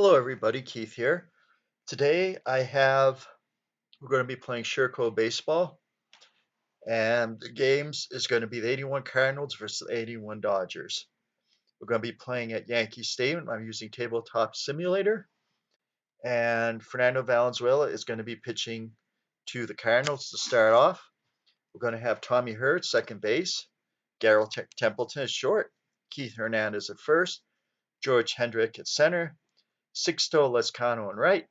Hello everybody, Keith here. Today we're going to be playing SherCo baseball, and the games is going to be the 81 Cardinals versus the 81 Dodgers. We're going to be playing at Yankee Stadium. I'm using TableTop Simulator, and Fernando Valenzuela is going to be pitching to the Cardinals to start off. We're going to have Tommy Hurt second base, Templeton at short, Keith Hernandez at first, George Hendrick at center, Sixto Lezcano in right,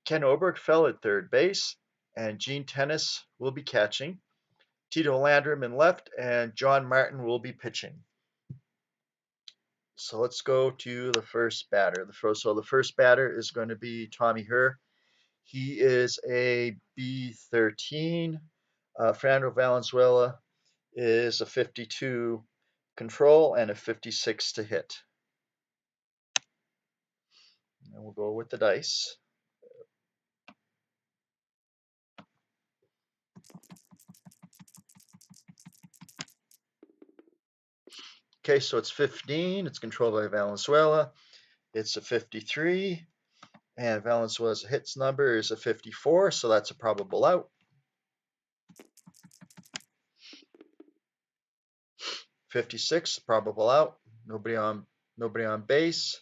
Ken Obergfell at third base, and Gene Tennis will be catching. Tito Landrum in left, and John Martin will be pitching. So let's go to the first batter. The first batter is going to be Tommy Herr. He is a B13. Fernando Valenzuela is a 52 control and a 56 to hit. And we'll go with the dice. Okay, so it's 15. It's controlled by Valenzuela. It's a 53. And Valenzuela's hits number is a 54, so that's a probable out. 56, probable out. Nobody on base.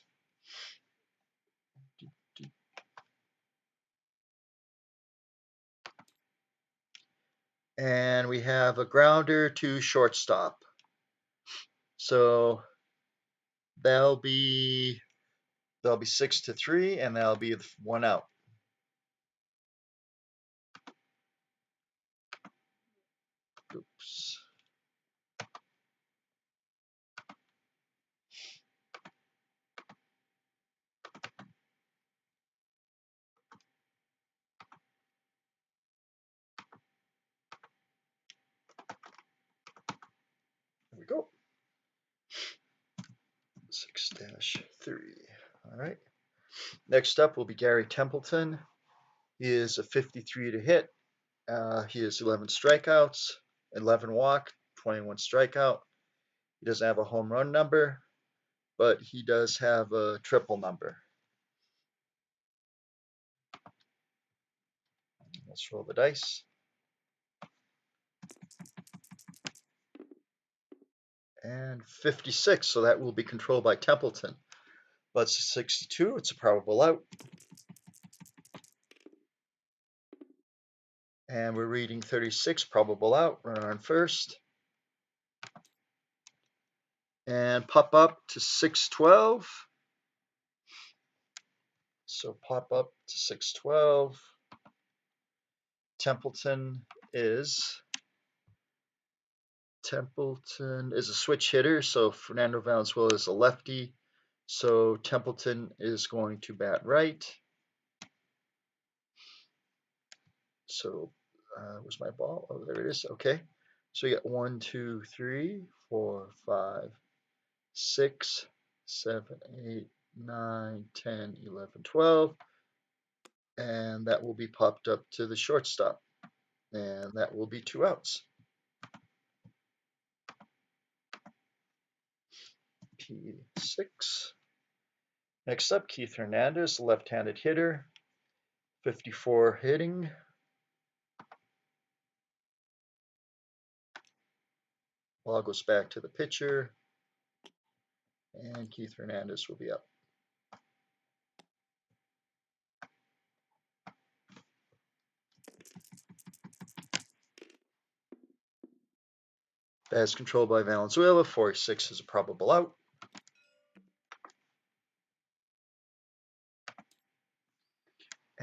And we have a grounder to shortstop. So that'll be 6-3, and that'll be 1 out. Oops. There we go. 6-3. All right. Next up will be Gary Templeton. He is a 53 to hit. He has 11 strikeouts, 11 walk, 21 strikeout. He doesn't have a home run number, but he does have a triple number. Let's roll the dice. And 56, so that will be controlled by Templeton. But it's a 62, it's a probable out. And we're reading 36, probable out, runner on first. And pop up to 612. So pop up to 612. Templeton is a switch hitter, so Fernando Valenzuela is a lefty. So Templeton is going to bat right. So where's my ball? Oh, there it is. Okay. So we got 1, 2, 3, 4, 5, 6, 7, 8, 9, 10, 11, 12. And that will be popped up to the shortstop. And that will be 2 outs. P6. Next up, Keith Hernandez, left-handed hitter, 54 hitting. Ball goes back to the pitcher, and Keith Hernandez will be up. That is controlled by Valenzuela. 46 is a probable out.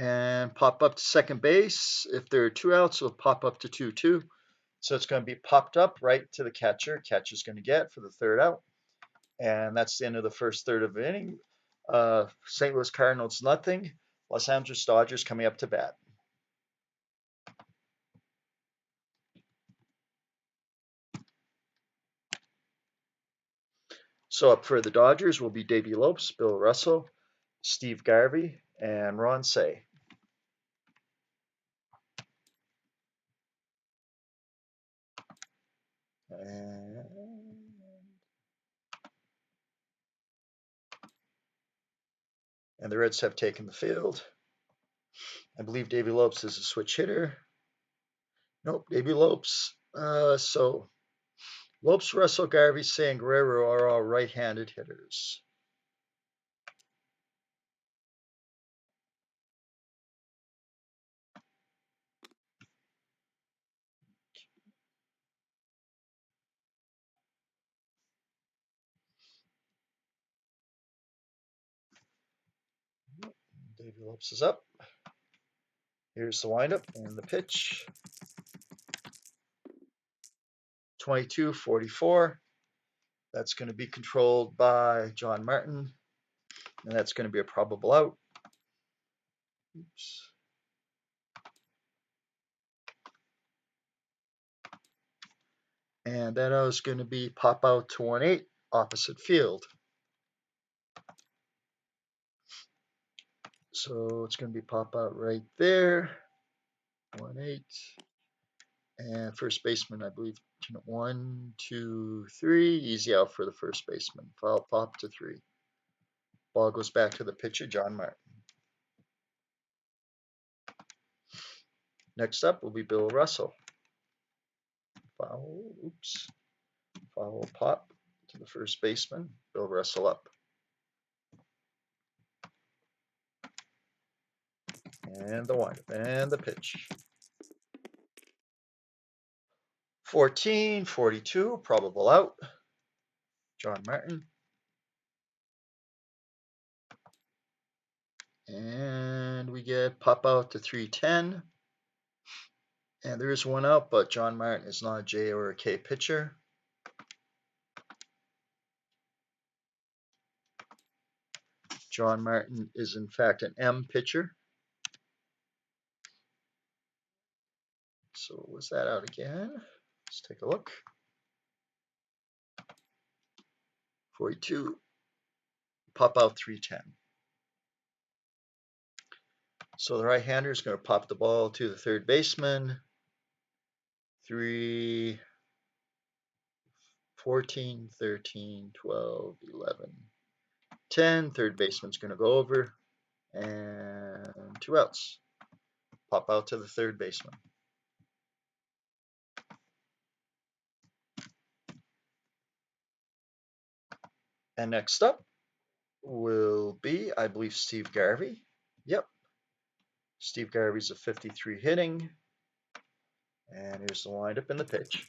And pop up to second base. If there are 2 outs, it'll pop up to 2-2. So it's going to be popped up right to the catcher. Catcher's going to get for the 3rd out. And that's the end of the first third of the inning. St. Louis Cardinals nothing. Los Angeles Dodgers coming up to bat. So up for the Dodgers will be Davey Lopes, Bill Russell, Steve Garvey, and Ron Say. And And the Reds have taken the field. I believe Davey Lopes is a switch hitter. Nope, Davey Lopes. So Lopes, Russell, Garvey, Say, and Guerrero are all right-handed hitters. Davey Lopes is up. Here's the windup and the pitch. 22-44. That's going to be controlled by John Martin, and that's going to be a probable out. Oops. And that is going to be pop out to 1-8, opposite field. So it's going to be pop out right there, 1-8. And first baseman, I believe, 1, 2, 3. Easy out for the first baseman. Foul pop to 3. Ball goes back to the pitcher, John Martin. Next up will be Bill Russell. Foul, oops. Foul pop to the first baseman, Bill Russell up. And the windup and the pitch. 14-42, probable out. John Martin. And we get pop out to 3-10. And there is one out, but John Martin is not a J or a K pitcher. John Martin is in fact an M pitcher. So was that out again? Let's take a look. 42, pop out 3-10. So the right-hander is going to pop the ball to the third baseman. 3, 14, 13, 12, 11, 10. Third baseman's going to go over. And 2 outs. Pop out to the third baseman. And next up will be, I believe, Steve Garvey. Yep. Steve Garvey's a 53 hitting. And here's the windup and the pitch.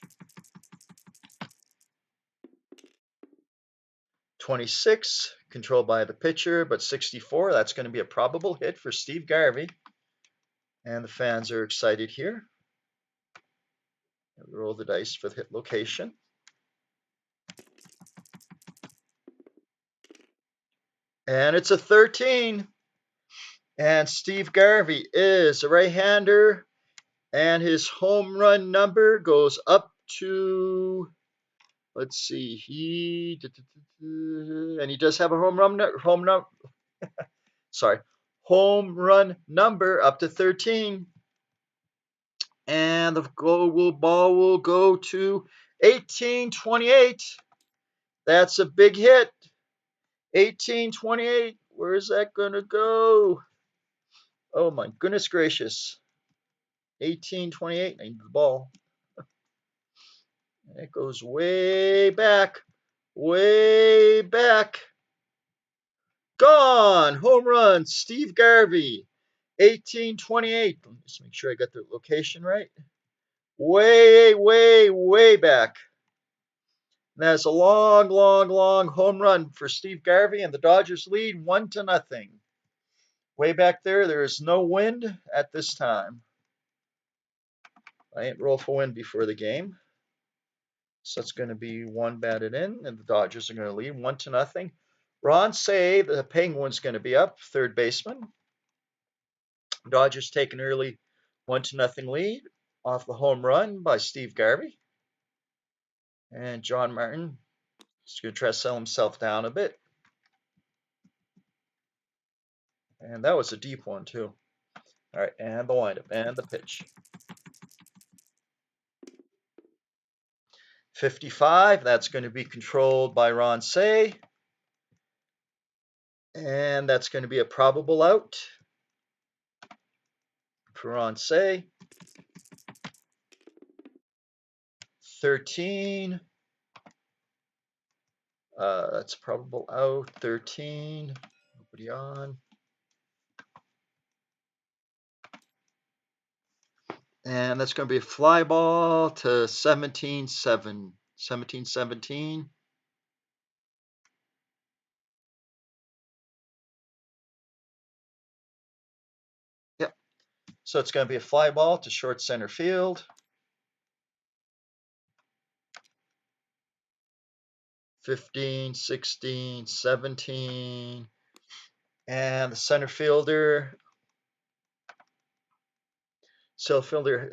26, controlled by the pitcher, but 64, that's going to be a probable hit for Steve Garvey. And the fans are excited here. Roll the dice for the hit location. And it's a 13. And Steve Garvey is a right-hander. And his home run number goes up to, let's see, and he does have a home run number up to 13. And the ball will go to 18-28. That's a big hit. 18-28. Where's that going to go? Oh, my goodness gracious. 18-28. I need the ball. It goes way back. Way back. Gone. Home run. Steve Garvey. 18-28. Let me just make sure I got the location right. Way, way, way back. And that's a long, long, long home run for Steve Garvey, and the Dodgers lead 1-0. Way back there, there is no wind at this time. I ain't roll for wind before the game. So it's going to be 1 batted in, and the Dodgers are going to lead 1-0. Ron Say, the Penguins, going to be up, third baseman. Dodgers take an early 1-0 lead off the home run by Steve Garvey. And John Martin is going to try to sell himself down a bit. And that was a deep one, too. All right, and the windup and the pitch. 55, that's going to be controlled by Ron Say. And that's going to be a probable out for Ronce. 13. That's probable out. 13. Nobody on. And that's going to be a fly ball to 17-7. 17-17. Yep. So it's going to be a fly ball to short center field. 15, 16, 17. And the center fielder,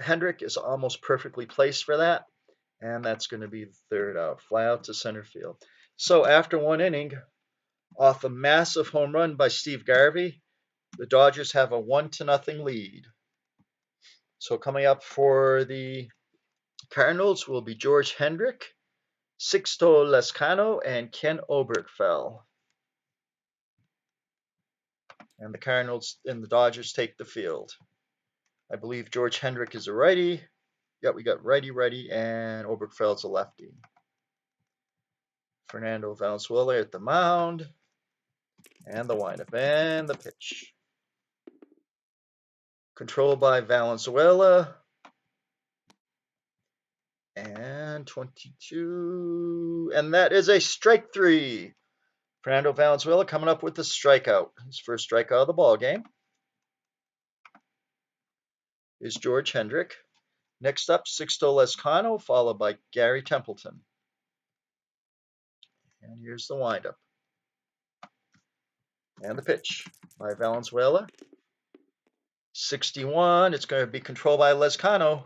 Hendrick, is almost perfectly placed for that. And that's going to be the third out. Fly out to center field. So after one inning, off a massive home run by Steve Garvey, the Dodgers have a 1-0 lead. So coming up for the Cardinals will be George Hendrick, Sixto Lezcano, and Ken Oberkfell. And the Cardinals and the Dodgers take the field. I believe George Hendrick is a righty. Yep, we got righty, and Oberkfell's a lefty. Fernando Valenzuela at the mound. And the windup and the pitch. Controlled by Valenzuela. And 22. And that is a strike 3. Fernando Valenzuela coming up with the strikeout. His first strikeout of the ball game is George Hendrick. Next up, Sixto Lezcano, followed by Gary Templeton. And here's the windup. And the pitch by Valenzuela. 61. It's going to be controlled by Lezcano.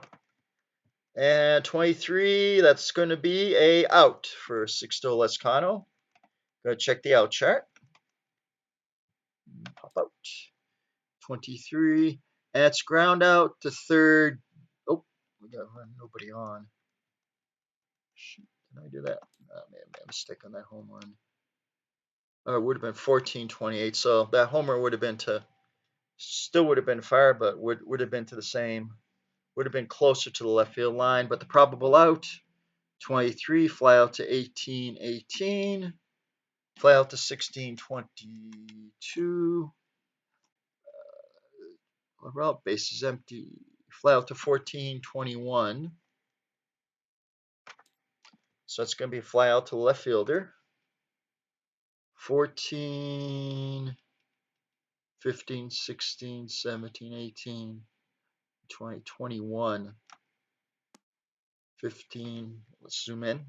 And 23. That's going to be a out for Sixto Lezcano. Going to check the out chart. Pop out. 23. And it's ground out to third. Oh, we got nobody on. Shoot, did I do that? Oh, man, made a mistake on that home run. It would have been 14-28. So that homer would have been to, still would have been far, but would have been to the same, would have been closer to the left field line. But the probable out, 23, fly out to 18-18, fly out to 16-22. Route base is empty. Fly out to 14-21. So it's going to be a fly out to the left fielder. 14, 15, 16, 17, 18, 20, 21, 15. Let's zoom in.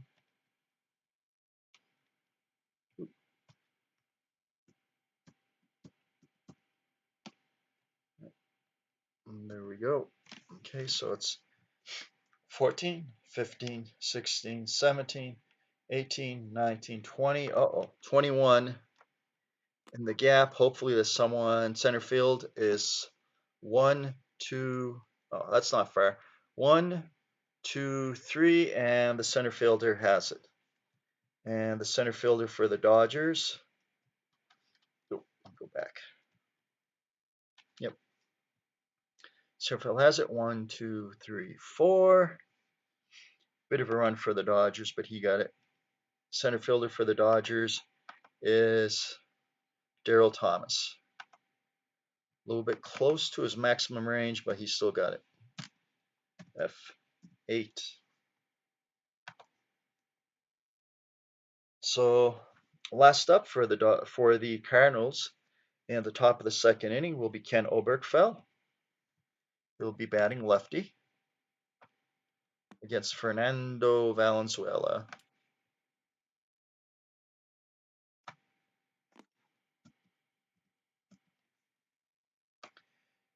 And there we go. Okay, so it's 14, 15, 16, 17, 18, 19, 20. Uh-oh, 21. In the gap, hopefully there's someone. Center field is 1, 2. Oh, that's not fair. 1, 2, 3, and the center fielder has it. And the center fielder for the Dodgers. Oh, go back. Yep. Center field has it. 1, 2, 3, 4. Bit of a run for the Dodgers, but he got it. Center fielder for the Dodgers is Daryl Thomas. A little bit close to his maximum range, but he still got it. F8. So last up for the Cardinals in the top of the second inning will be Ken Oberkfell. He'll be batting lefty against Fernando Valenzuela.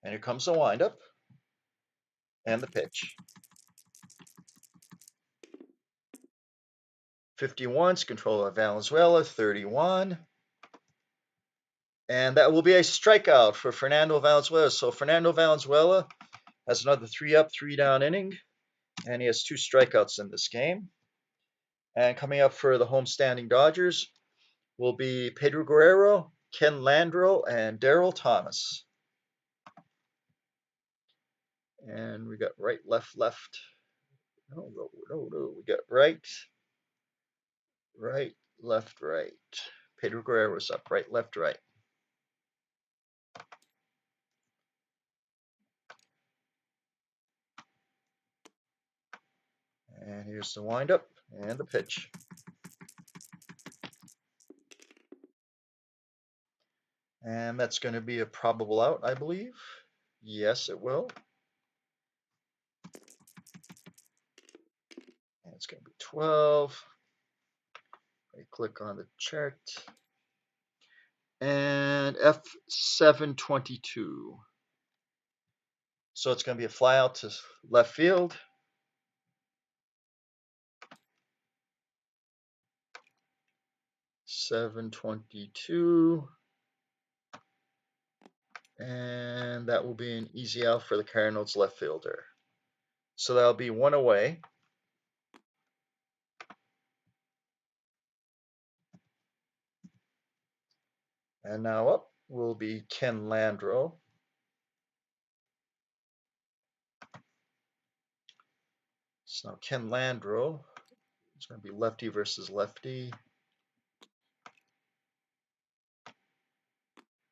And here comes the windup and the pitch. 51 is controlled by Valenzuela. 31. And that will be a strikeout for Fernando Valenzuela. So Fernando Valenzuela has another 3-up, 3-down inning. And he has 2 strikeouts in this game. And coming up for the homestanding Dodgers will be Pedro Guerrero, Ken Landro and Daryl Thomas. And we got right, left, left. No. We got right, right, left, right. Pedro Guerrero's up. Right, left, right. And here's the windup and the pitch. And that's going to be a probable out, I believe. Yes, it will. And it's going to be 12. I click on the chart. And F722. So it's going to be a fly out to left field. .722. And that will be an easy out for the Cardinals left fielder. So that'll be one away. And now up will be Ken Landro. So now Ken Landro is going to be lefty versus lefty.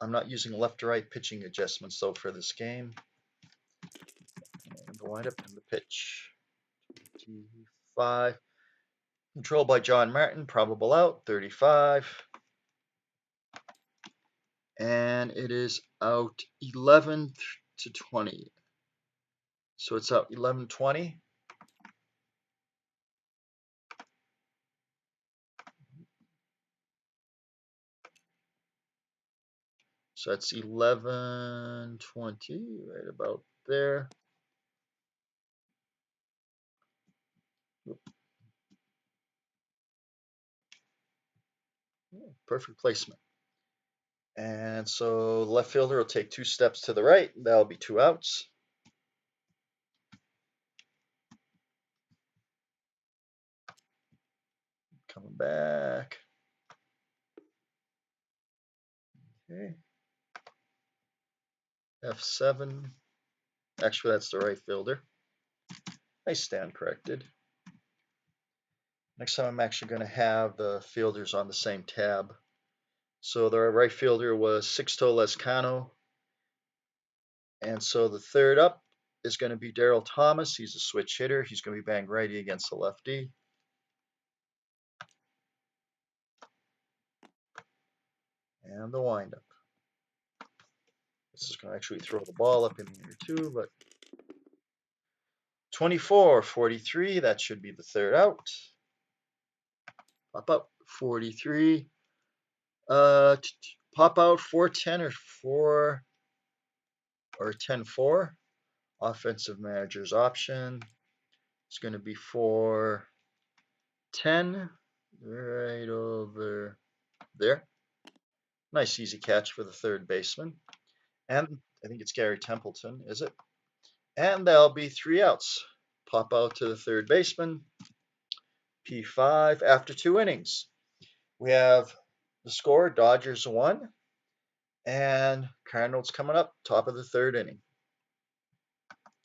I'm not using left to right pitching adjustments though for this game. And the windup and the pitch. 5. Controlled by John Martin. Probable out. 35. And it is out 11 to 20. So it's out 11-20. So that's 11-20, right about there. Perfect placement. And so the left fielder will take 2 steps to the right. That'll be 2 outs. Coming back. Okay. F7. Actually, that's the right fielder. I stand corrected. Next time I'm actually going to have the fielders on the same tab. So the right fielder was Sixto Lezcano. And so the third up is going to be Daryl Thomas. He's a switch hitter. He's going to be banged righty against the lefty. And the windup. This is going to actually throw the ball up in the air too, but 24-43, that should be the third out. Pop up 43. Pop out 4-10 or 10-4. Offensive manager's option. It's going to be 4-10 right over there. Nice easy catch for the third baseman. And I think it's Gary Templeton, is it? And there'll be 3 outs. Pop out to the third baseman. P5 after 2 innings. We have the score, Dodgers 1 and Cardinals coming up, top of the 3rd inning.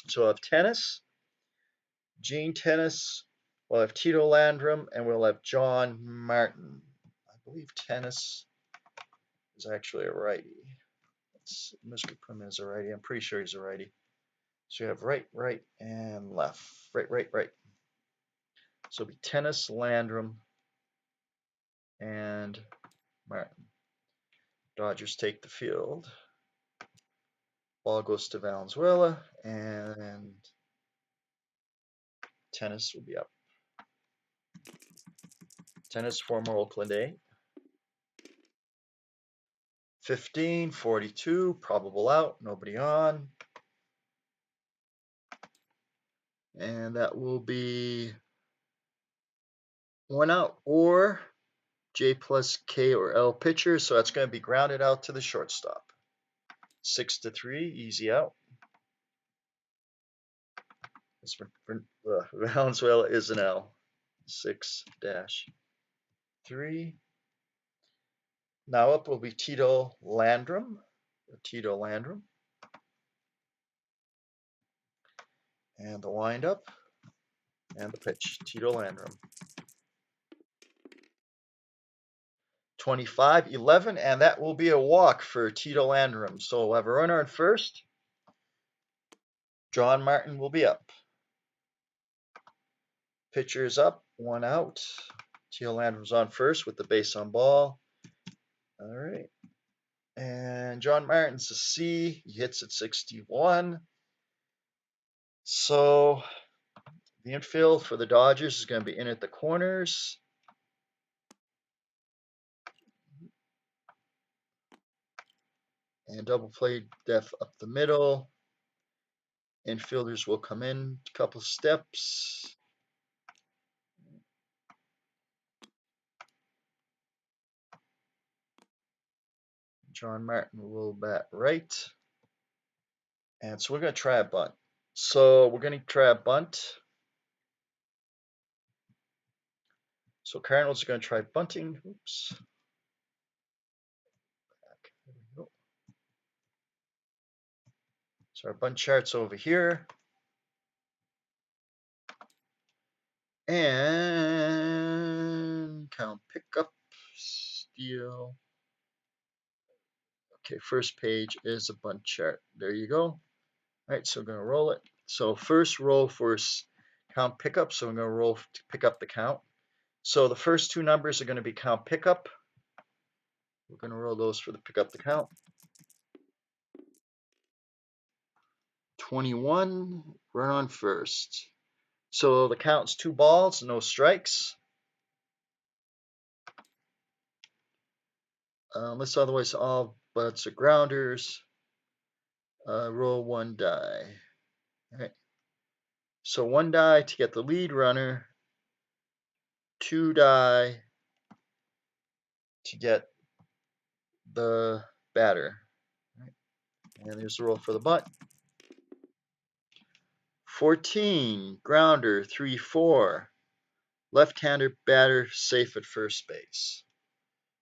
So we'll have Tennis, Gene Tennis, we'll have Tito Landrum, and we'll have John Martin. I believe Tennis is actually a righty. Mr. Prim is a righty. I'm pretty sure he's a righty. So you have right, right, and left. Right, right, right. So it'll be Tennis, Landrum, and Martin. Dodgers take the field. Ball goes to Valenzuela, and Tennis will be up. Tennis, former Oakland A. 15-42, probable out, nobody on. And that will be 1 out or J plus K or L pitcher. So that's going to be grounded out to the shortstop. 6-3, easy out. Valenzuela is an L. 6-3. Now up will be Tito Landrum. And the windup and the pitch, Tito Landrum. 25-11, and that will be a walk for Tito Landrum. So we'll have a runner on first. John Martin will be up. Pitcher is up, 1 out. Tito Landrum's on first with the base on ball. All right. And John Martin's a C. He hits at 61. So the infield for the Dodgers is going to be in at the corners. And double play depth up the middle. Infielders will come in a couple steps. John Martin will bat right. And so we're going to try a bunt. So So Cardinals are going to try bunting. Oops. There we go. So our bunt chart's over here. And count pickup, steal. Okay, first page is a bunt chart. There you go. All right, so we're going to roll it. So first roll for count pickup. So I'm going to roll to pick up the count. So the first two numbers are going to be count pickup. We're going to roll those for the pick up the count. 21, run on first. So the count's 2 balls, no strikes. Unless otherwise all butts are grounders. Roll 1 die. All right. So 1 die to get the lead runner. 2 die to get the batter. All right. And there's the roll for the bunt. 14, grounder, 3-4. Left-hander batter safe at first base.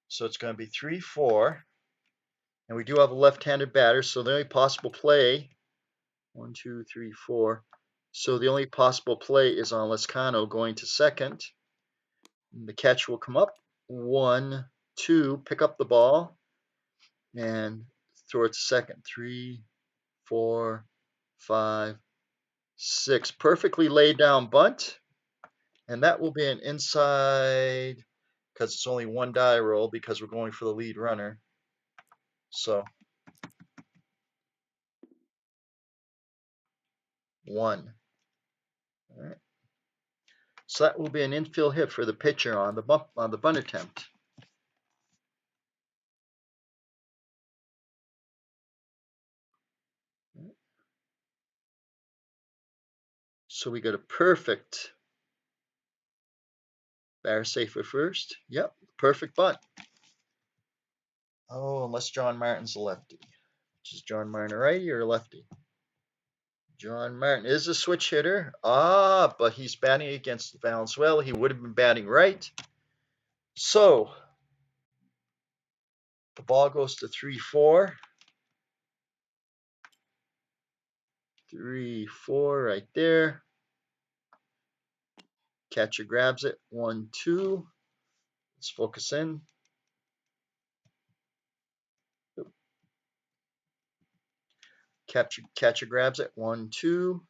So it's going to be 3-4. And we do have a left-handed batter, so the only possible play, 1, 2, 3, 4. So the only possible play is on Lescano going to second. And the catch will come up. 1, 2, pick up the ball and throw it to second. 3, 4, 5, 6. Perfectly laid down bunt. And that will be an inside, because it's only 1 die roll because we're going for the lead runner. So 1. All right. So that will be an infield hit for the pitcher on the bunt attempt. So we got a perfect batter safe at first. Yep, perfect bunt. Oh, unless John Martin's a lefty. Is John Martin a righty or a lefty? John Martin is a switch hitter. But he's batting against Valenzuela. He would have been batting right. So the ball goes to 3-4. 3-4 right there. Catcher grabs it. 1-2. Let's focus in. Catcher grabs it. 1-2.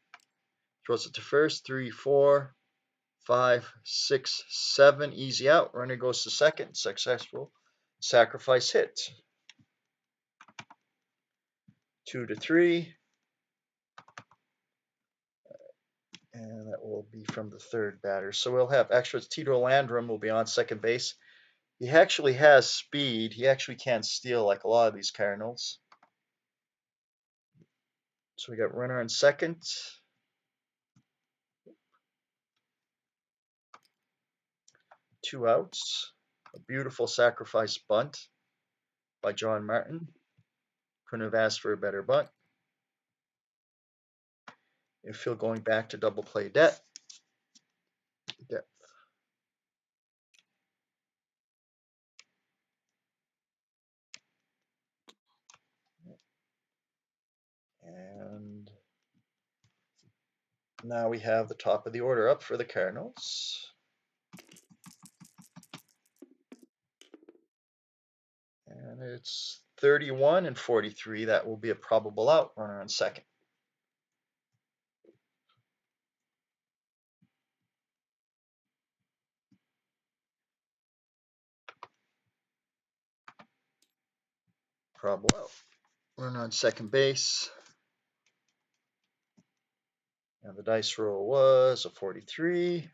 Throws it to first. 3-4. 5, 6, 7. Easy out. Runner goes to second. Successful. Sacrifice hit. 2-3. And that will be from the third batter. So we'll have extra. Tito Landrum will be on second base. He actually has speed. He actually can't steal like a lot of these Cardinals. So we got runner on second. Two outs. A beautiful sacrifice bunt by John Martin. Couldn't have asked for a better bunt. Infield going back to double play depth. Now we have the top of the order up for the Cardinals. And it's 31 and 43. That will be a probable out. Runner on second. Probable out. Runner on second base. And the dice roll was a 43.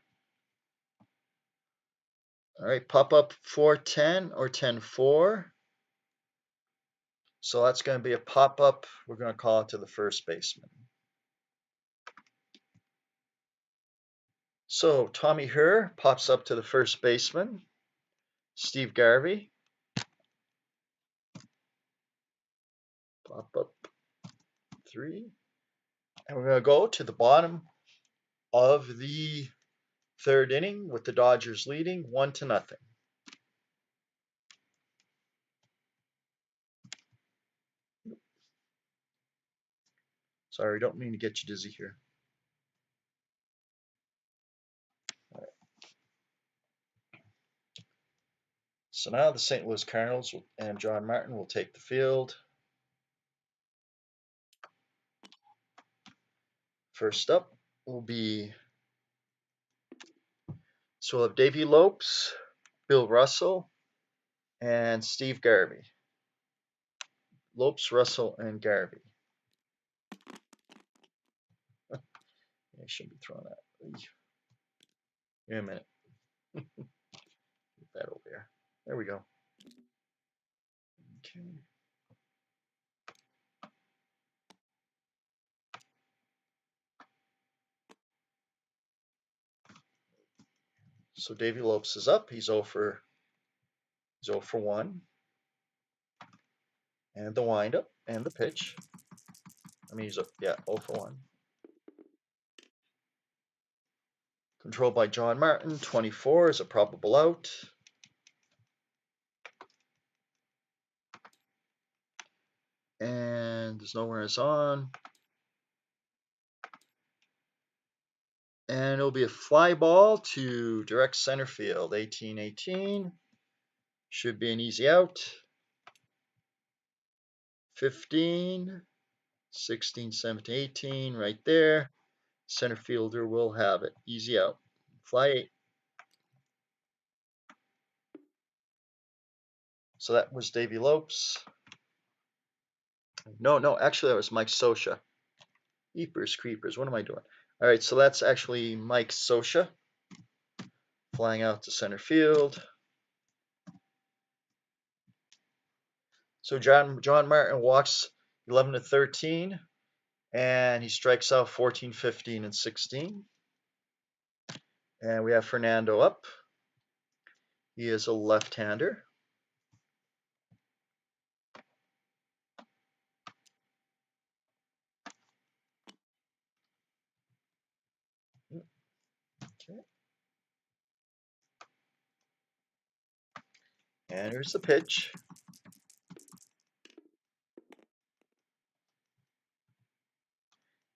All right, pop up 4-10 or 10-4. So that's going to be a pop up. We're going to call it to the first baseman. So Tommy Herr pops up to the first baseman. Steve Garvey. Pop up 3. And we're going to go to the bottom of the third inning with the Dodgers leading 1-0. Sorry, don't mean to get you dizzy here. Right. So now the St. Louis Cardinals and John Martin will take the field. First up will be, so we'll have Davey Lopes, Bill Russell, and Steve Garvey. Lopes, Russell, and Garvey. I shouldn't be throwing that. Wait a minute. Get that over there. There we go. Okay. So Davey Lopes is up. He's 0 for 1. And the windup and the pitch. I mean, he's 0 for 1. Controlled by John Martin. 24 is a probable out. And there's no runners on. And it'll be a fly ball to direct center field. 18-18. Should be an easy out. 15, 16, 17, 18, right there. Center fielder will have it. Easy out. Fly 8. So that was Davey Lopes. No, actually that was Mike Scioscia. Eepers, creepers, what am I doing? All right, so that's actually Mike Scioscia flying out to center field. So John Martin walks 11 to 13, and he strikes out 14, 15, and 16. And we have Fernando up. He is a left-hander. Okay. And here's the pitch.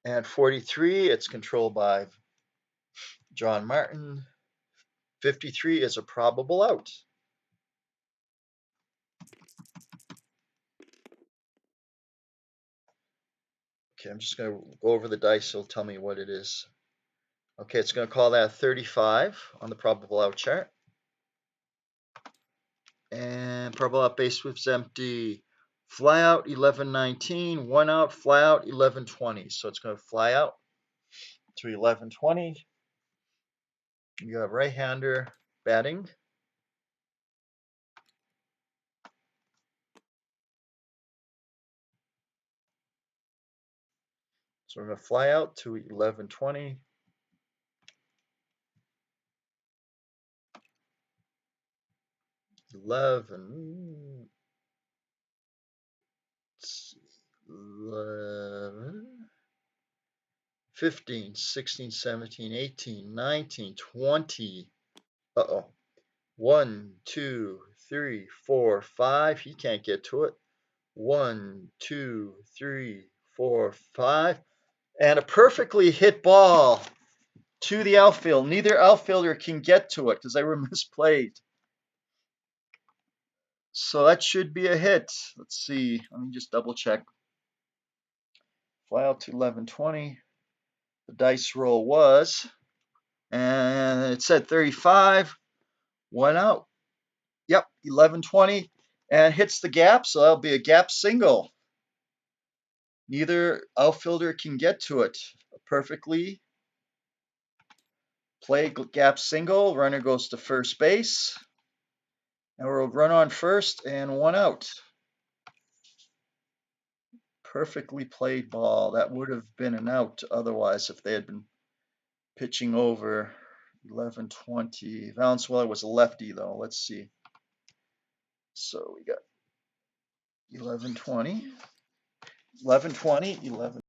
And 43, it's controlled by John Martin. 53 is a probable out. Okay, I'm just going to go over the dice. It'll tell me what it is. Okay, it's going to call that 35 on the probable out chart. And probable out base was empty. Fly out 11-19, 1 out, fly out 11-20. So it's going to fly out to 11-20. You have right-hander batting. So we're going to fly out to 11-20. Eleven, 15, 16, 17, 18, 19, 20. Uh-oh. 1, 2, 3, 4, 5. He can't get to it. 1, 2, 3, 4, 5. And a perfectly hit ball to the outfield. Neither outfielder can get to it because they were misplayed. So that should be a hit. Let's see. Let me just double check. Fly out to 1120. The dice roll was, and it said 35. 1 out. Yep, 1120. And hits the gap, so that'll be a gap single. Neither outfielder can get to it. A perfectly played gap single. Runner goes to first base. And we'll run on first and 1 out. Perfectly played ball. That would have been an out otherwise if they had been pitching over. 1120. Valenzuela was a lefty though. Let's see. So we got 1120. 1120. 11.